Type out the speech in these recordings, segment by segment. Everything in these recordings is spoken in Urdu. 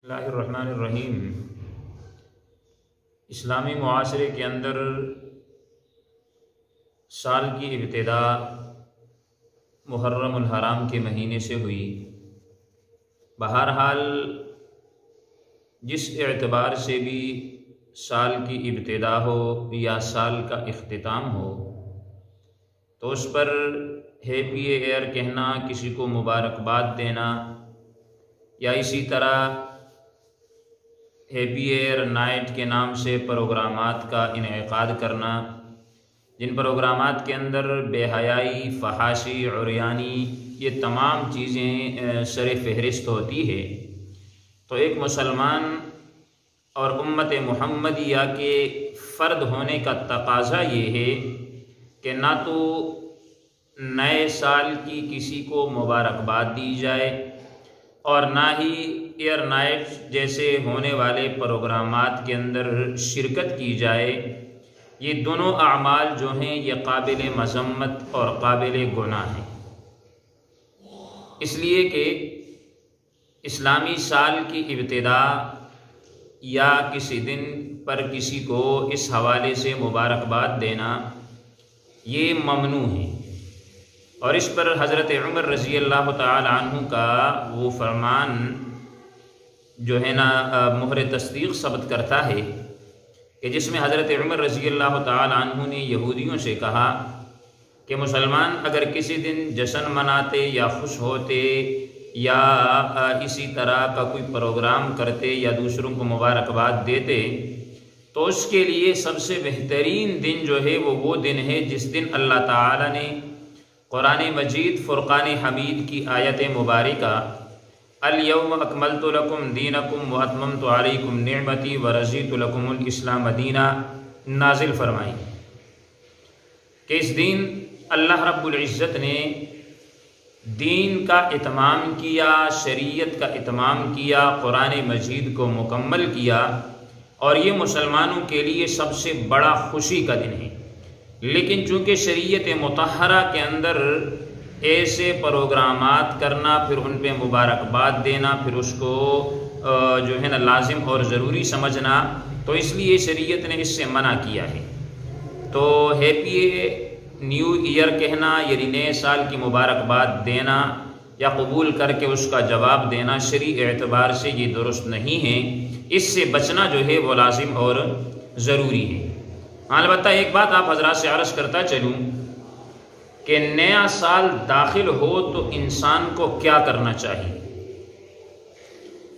اللہ الرحمن الرحیم۔ اسلامی معاشرے کے اندر سال کی ابتدا محرم الحرام کے مہینے سے ہوئی۔ بہرحال جس اعتبار سے بھی سال کی ابتدا ہو یا سال کا اختتام ہو تو اس پر ہیپی ایئر کہنا، کسی کو مبارکباد دینا، یا اسی طرح ہیپی ایئر نائٹ کے نام سے پروگرامات کا انعقاد کرنا، جن پروگرامات کے اندر بے حیائی، فحاشی، عریانی، یہ تمام چیزیں سر فہرست ہوتی ہے۔ تو ایک مسلمان اور امت محمدیہ کے فرد ہونے کا تقاضا یہ ہے کہ نہ تو نئے سال کی کسی کو مبارکباد دی جائے اور نہ ہی ایئر نائٹ جیسے ہونے والے پروگرامات کے اندر شرکت کی جائے۔ یہ دونوں اعمال جو ہیں یہ قابل مذمت اور قابل گناہ ہیں، اس لیے کہ اسلامی سال کی ابتدا یا کسی دن پر کسی کو اس حوالے سے مبارکباد دینا یہ ممنوع ہے، اور اس پر حضرت عمر رضی اللہ تعالی عنہ کا وہ فرمان جو ہے نا مہر تصدیق ثبت کرتا ہے کہ جس میں حضرت عمر رضی اللہ تعالی عنہ نے یہودیوں سے کہا کہ مسلمان اگر کسی دن جشن مناتے یا خوش ہوتے یا اسی طرح کا کوئی پروگرام کرتے یا دوسروں کو مبارکباد دیتے تو اس کے لیے سب سے بہترین دن جو ہے وہ دن ہے جس دن اللہ تعالی نے قرآن مجید فرقان حمید کی آیت مبارکہ الیوم اکملت لکم دینکم واتممت علیکم نعمتی ورضیت لکم الاسلام دینا نازل فرمائی کہ اس دن اللہ رب العزت نے دین کا اتمام کیا، شریعت کا اتمام کیا، قرآن مجید کو مکمل کیا، اور یہ مسلمانوں کے لیے سب سے بڑا خوشی کا دن ہے۔ لیکن چونکہ شریعت مطہرہ کے اندر ایسے پروگرامات کرنا، پھر ان پہ مبارکباد دینا، پھر اس کو جو ہے نا لازم اور ضروری سمجھنا، تو اس لیے شریعت نے اس سے منع کیا ہے۔ تو ہیپی نیو ایئر کہنا یعنی نئے سال کی مبارکباد دینا یا قبول کر کے اس کا جواب دینا شرعی اعتبار سے یہ درست نہیں ہے، اس سے بچنا جو ہے وہ لازم اور ضروری ہے۔ البتہ ایک بات آپ حضرات سے عرض کرتا چلوں کہ نیا سال داخل ہو تو انسان کو کیا کرنا چاہیے۔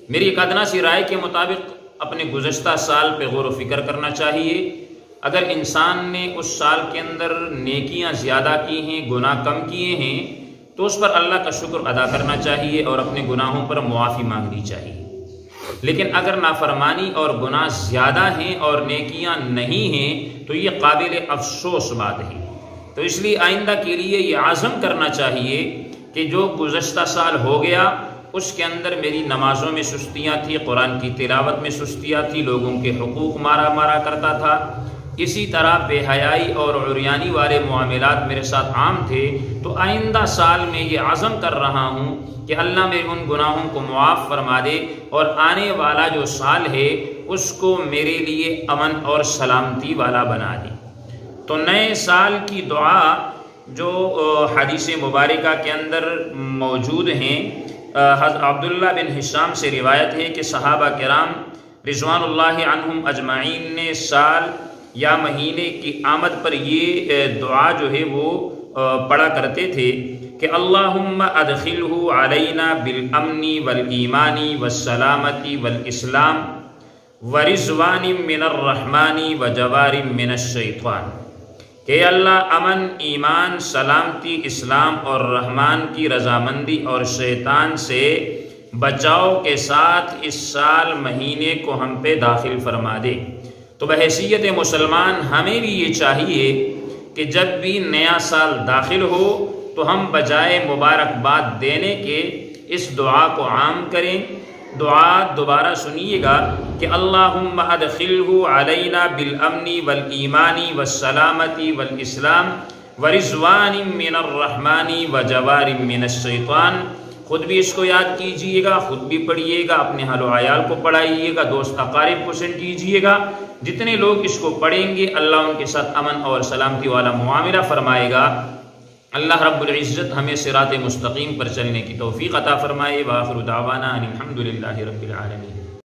میری ایک ادنا سی رائے کے مطابق اپنے گزشتہ سال پہ غور و فکر کرنا چاہیے۔ اگر انسان نے اس سال کے اندر نیکیاں زیادہ کی ہیں، گناہ کم کیے ہیں، تو اس پر اللہ کا شکر ادا کرنا چاہیے اور اپنے گناہوں پر معافی مانگنی چاہیے۔ لیکن اگر نافرمانی اور گناہ زیادہ ہیں اور نیکیاں نہیں ہیں تو یہ قابل افسوس بات ہے۔ تو اس لیے آئندہ کے لیے یہ عزم کرنا چاہیے کہ جو گزشتہ سال ہو گیا اس کے اندر میری نمازوں میں سستیاں تھیں، قرآن کی تلاوت میں سستیاں تھیں، لوگوں کے حقوق مارا کرتا تھا، اسی طرح بے حیائی اور عریانی والے معاملات میرے ساتھ عام تھے، تو آئندہ سال میں یہ عزم کر رہا ہوں کہ اللہ میرے ان گناہوں کو معاف فرما دے اور آنے والا جو سال ہے اس کو میرے لیے امن اور سلامتی والا بنا دے۔ تو نئے سال کی دعا جو حدیث مبارکہ کے اندر موجود ہیں، حضرت عبداللہ بن ہشام سے روایت ہے کہ صحابہ کرام رضوان اللہ عنہم اجمعین نے سال یا مہینے کی آمد پر یہ دعا جو ہے وہ پڑھا کرتے تھے کہ اللہم ادخلہ علینا بالامن والایمان والسلامت والاسلام ورضوان من الرحمن وجوار من الشیطان، کہ اللہ امن، ایمان، سلامتی، اسلام اور رحمان کی رضامندی اور شیطان سے بچاؤ کے ساتھ اس سال مہینے کو ہم پہ داخل فرما دے۔ تو بحیثیت مسلمان ہمیں بھی یہ چاہیے کہ جب بھی نیا سال داخل ہو تو ہم بجائے مبارکباد دینے کے اس دعا کو عام کریں۔ دعا دوبارہ سنیے گا کہ اللہم ادخلہ علینا بالامن والایمان والسلامت والاسلام ورضوان من الرحمن وجوار من الشیطان، خود بھی اس کو یاد کیجئے گا، خود بھی پڑھیے گا، اپنے اہل و عیال کو پڑھائیے گا، دوست اقارب کو سینڈ کیجئے گا۔ جتنے لوگ اس کو پڑھیں گے اللہ ان کے ساتھ امن اور سلامتی والا معاملہ فرمائے گا۔ اللہ رب العزت ہمیں صراط مستقیم پر چلنے کی توفیق عطا فرمائے۔ وآخر دعوانا ان الحمد للہ رب العالمین۔